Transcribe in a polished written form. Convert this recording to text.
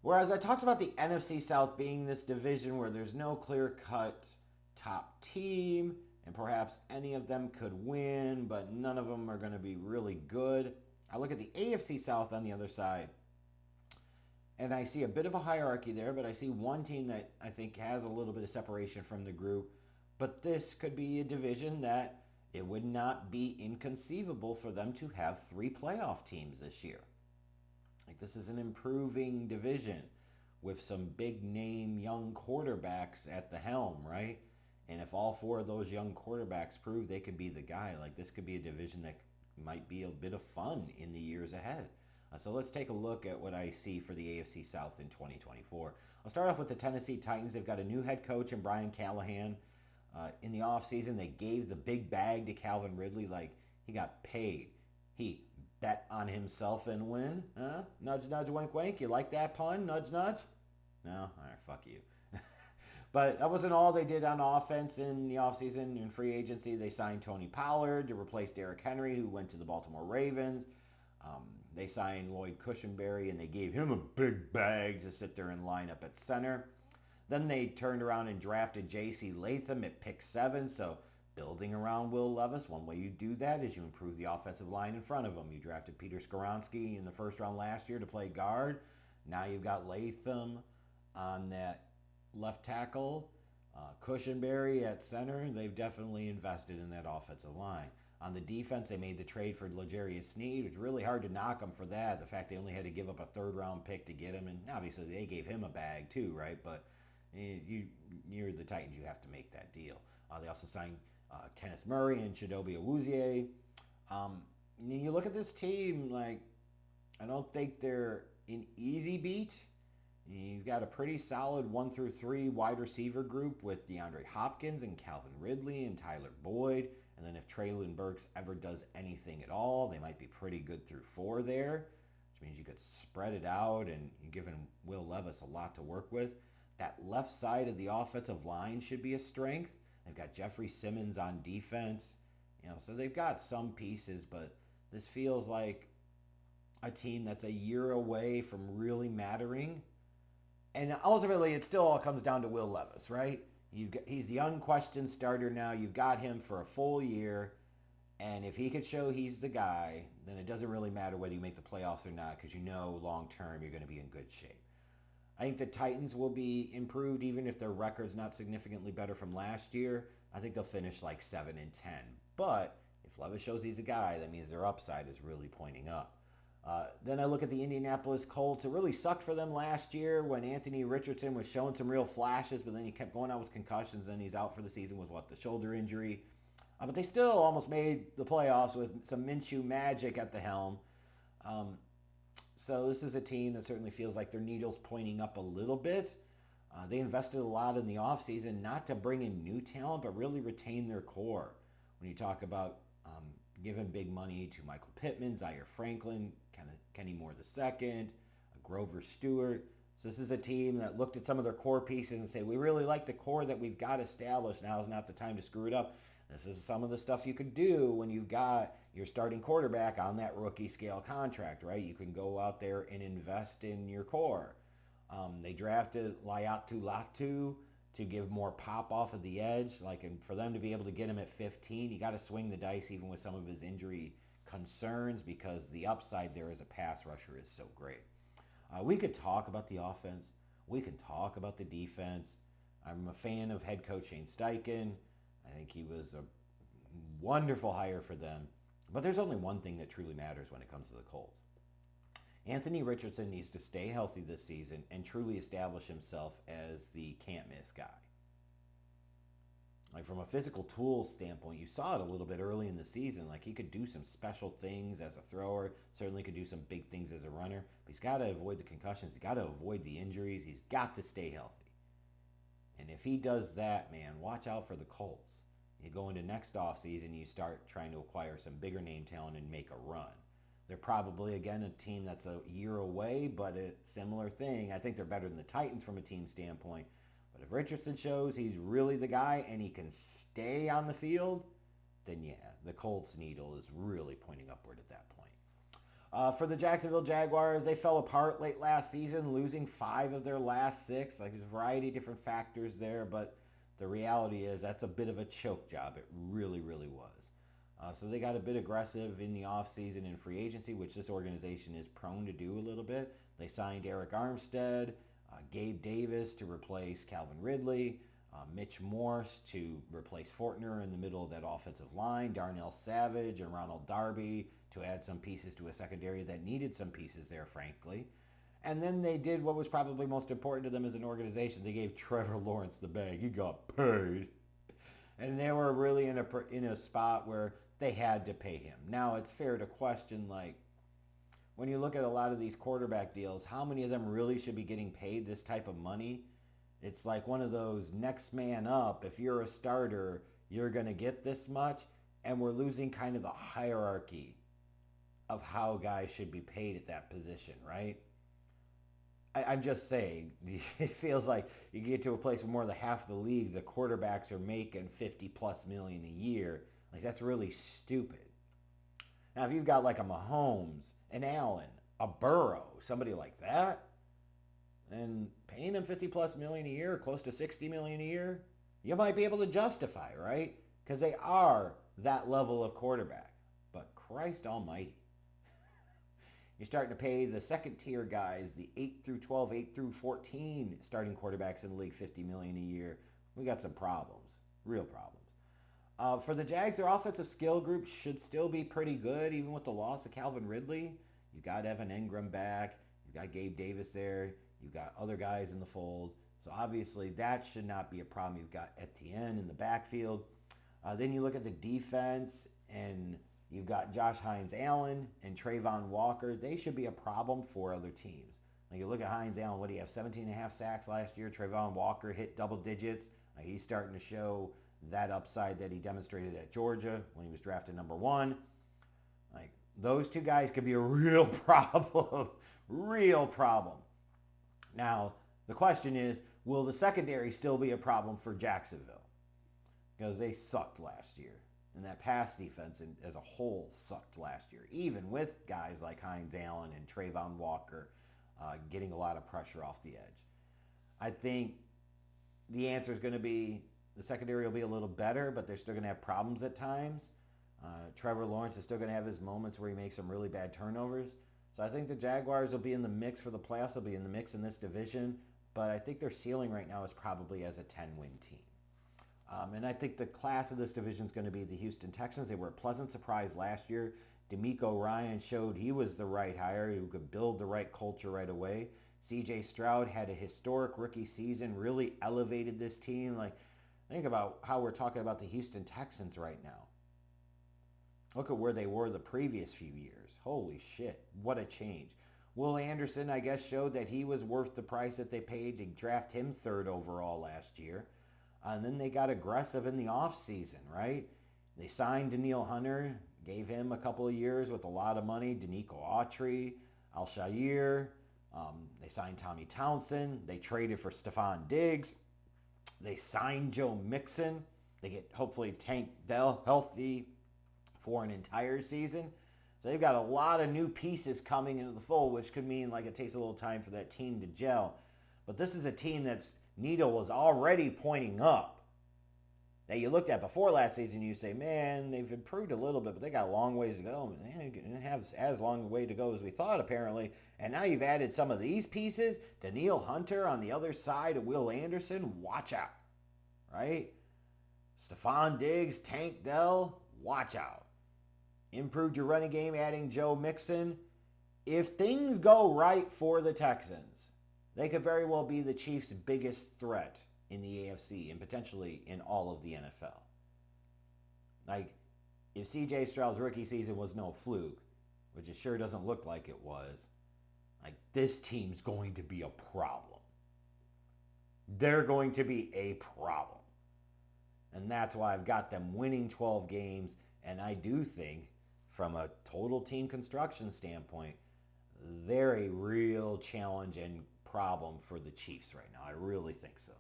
Whereas I talked about the NFC South being this division where there's no clear-cut top team, and perhaps any of them could win, but none of them are going to be really good. I look at the AFC South on the other side, and I see a bit of a hierarchy there, but I see one team that I think has a little bit of separation from the group. But this could be a division that it would not be inconceivable for them to have three playoff teams this year. Like, this is an improving division with some big name young quarterbacks at the helm, right? And if all four of those young quarterbacks prove they could be the guy, like, this could be a division that might be a bit of fun in the years ahead. So let's take a look at what I see for the AFC South in 2024. I'll start off with the Tennessee Titans. They've got a new head coach in Brian Callahan. In the offseason, they gave the big bag to Calvin Ridley. Like, he got paid. He bet on himself and win. Huh? Nudge, nudge, wink, wink. You like that pun? Nudge, nudge? No? All right, fuck you. But that wasn't all they did on offense in the offseason. In free agency, they signed Tony Pollard to replace Derrick Henry, who went to the Baltimore Ravens. They signed Lloyd Cushenberry, and they gave him a big bag to sit there and line up at center. Then they turned around and drafted J.C. Latham at pick 7. So building around Will Levis, one way you do that is you improve the offensive line in front of him. You drafted Peter Skoronski in the first round last year to play guard. Now you've got Latham on that left tackle, Cushenberry at center. They've definitely invested in that offensive line. On the defense, they made the trade for L'Jarius Sneed. It's really hard to knock them for that. The fact they only had to give up a third-round pick to get him, and obviously they gave him a bag too, right? But you're the Titans. You have to make that deal. They also signed Kenneth Murray and Chidobe Awuzie. You look at this team, like, I don't think they're an easy beat. You've got a pretty solid 1 through 3 wide receiver group with DeAndre Hopkins and Calvin Ridley and Tyler Boyd. And then if Treylon Burks ever does anything at all, they might be pretty good through 4 there, which means you could spread it out, and you're giving Will Levis a lot to work with. That left side of the offensive line should be a strength. They've got Jeffrey Simmons on defense. So they've got some pieces, but this feels like a team that's a year away from really mattering. And ultimately, it still all comes down to Will Levis, right? He's the unquestioned starter now. You've got him for a full year. And if he could show he's the guy, then it doesn't really matter whether you make the playoffs or not, because you know long term you're going to be in good shape. I think the Titans will be improved even if their record's not significantly better from last year. I think they'll finish like 7-10. But if Levis shows he's a guy, that means their upside is really pointing up. Then I look at the Indianapolis Colts. It really sucked for them last year when Anthony Richardson was showing some real flashes, but then he kept going out with concussions, and he's out for the season with, the shoulder injury. But they still almost made the playoffs with some Minshew magic at the helm. So this is a team that certainly feels like their needle's pointing up a little bit. They invested a lot in the offseason, not to bring in new talent, but really retain their core. When you talk about giving big money to Michael Pittman, Zaire Franklin, Kenny Moore II, Grover Stewart. So this is a team that looked at some of their core pieces and said, we really like the core that we've got established. Now is not the time to screw it up. This is some of the stuff you could do when you've got your starting quarterback on that rookie scale contract, right? You can go out there and invest in your core. They drafted Laiatu Latu to give more pop off of the edge. And for them to be able to get him at 15, you got to swing the dice even with some of his injury concerns, because the upside there as a pass rusher is so great. We could talk about the offense. We can talk about the defense. I'm a fan of head coach Shane Steichen. I think he was a wonderful hire for them. But there's only one thing that truly matters when it comes to the Colts. Anthony Richardson needs to stay healthy this season and truly establish himself as the can't-miss guy. From a physical tool standpoint, you saw it a little bit early in the season. He could do some special things as a thrower, certainly could do some big things as a runner, but he's got to avoid the concussions. He's got to avoid the injuries. He's got to stay healthy. And if he does that, man, watch out for the Colts. You go into next offseason, you start trying to acquire some bigger name talent and make a run. They're probably, again, a team that's a year away, but a similar thing. I think they're better than the Titans from a team standpoint. But if Richardson shows he's really the guy and he can stay on the field, then yeah, the Colts needle is really pointing upward at that point. For the Jacksonville Jaguars, they fell apart late last season, losing 5 of their last 6. Like, there's a variety of different factors there, but the reality is that's a bit of a choke job. It really, really was. So they got a bit aggressive in the offseason in free agency, which this organization is prone to do a little bit. They signed Eric Armstead, Gabe Davis to replace Calvin Ridley, Mitch Morse to replace Fortner in the middle of that offensive line, Darnell Savage and Ronald Darby to add some pieces to a secondary that needed some pieces there, frankly. And then they did what was probably most important to them as an organization. They gave Trevor Lawrence the bag. He got paid. And they were really in a spot where they had to pay him. Now, it's fair to question, like, when you look at a lot of these quarterback deals, how many of them really should be getting paid this type of money? It's like one of those next man up. If you're a starter, you're going to get this much. And we're losing kind of the hierarchy of how guys should be paid at that position, right? I'm just saying, it feels like you get to a place where more than half the league, the quarterbacks are making 50 plus million a year. Like, that's really stupid. Now, if you've got like a Mahomes, an Allen, a Burrow, somebody like that, and paying them 50 plus million a year, close to 60 million a year, you might be able to justify, right? Because they are that level of quarterback. But Christ almighty. You're starting to pay the second tier guys, the 8 through 12, 8 through 14 starting quarterbacks in the league, 50 million a year. We got some problems, real problems. For the Jags, their offensive skill group should still be pretty good, even with the loss of Calvin Ridley. You've got Evan Engram back. You've got Gabe Davis there. You've got other guys in the fold. So obviously that should not be a problem. You've got Etienne in the backfield. Then you look at the defense, and you've got Josh Hines-Allen and Trayvon Walker. They should be a problem for other teams. Like, you look at Hines-Allen, what do you have, 17 and a half sacks last year? Trayvon Walker hit double digits. He's starting to show that upside that he demonstrated at Georgia when he was drafted number 1. Like, those two guys could be a real problem. Real problem. Now, the question is, will the secondary still be a problem for Jacksonville? Because they sucked last year. And that pass defense as a whole sucked last year, even with guys like Hines-Allen and Trayvon Walker getting a lot of pressure off the edge. I think the answer is going to be the secondary will be a little better, but they're still going to have problems at times. Trevor Lawrence is still going to have his moments where he makes some really bad turnovers. So I think the Jaguars will be in the mix for the playoffs. They'll be in the mix in this division. But I think their ceiling right now is probably as a 10-win team. And I think the class of this division is going to be the Houston Texans. They were a pleasant surprise last year. DeMeco Ryan showed he was the right hire, who could build the right culture right away. C.J. Stroud had a historic rookie season, really elevated this team. Like, think about how we're talking about the Houston Texans right now. Look at where they were the previous few years. Holy shit, what a change. Will Anderson, I guess, showed that he was worth the price that they paid to draft him 3rd overall last year. And then they got aggressive in the offseason, right? They signed Danielle Hunter, gave him a couple of years with a lot of money. Danico Autry, Al-Shaair. They signed Tommy Townsend. They traded for Stephon Diggs. They signed Joe Mixon. They get, hopefully, Tank Dell healthy for an entire season. So they've got a lot of new pieces coming into the fold, which could mean like it takes a little time for that team to gel. But this is a team that's needle was already pointing up. Now, you looked at before last season, you say, man, they've improved a little bit, but they got a long ways to go. They didn't have as long a way to go as we thought, apparently. And now you've added some of these pieces. Danielle Hunter on the other side of Will Anderson, watch out, right? Stephon Diggs, Tank Dell, watch out. Improved your running game, adding Joe Mixon. If things go right for the Texans, they could very well be the Chiefs' biggest threat in the AFC and potentially in all of the NFL. Like, if C.J. Stroud's rookie season was no fluke, which it sure doesn't look like it was, like, this team's going to be a problem. They're going to be a problem. And that's why I've got them winning 12 games. And I do think, from a total team construction standpoint, they're a real challenge and problem for the Chiefs right now. I really think so.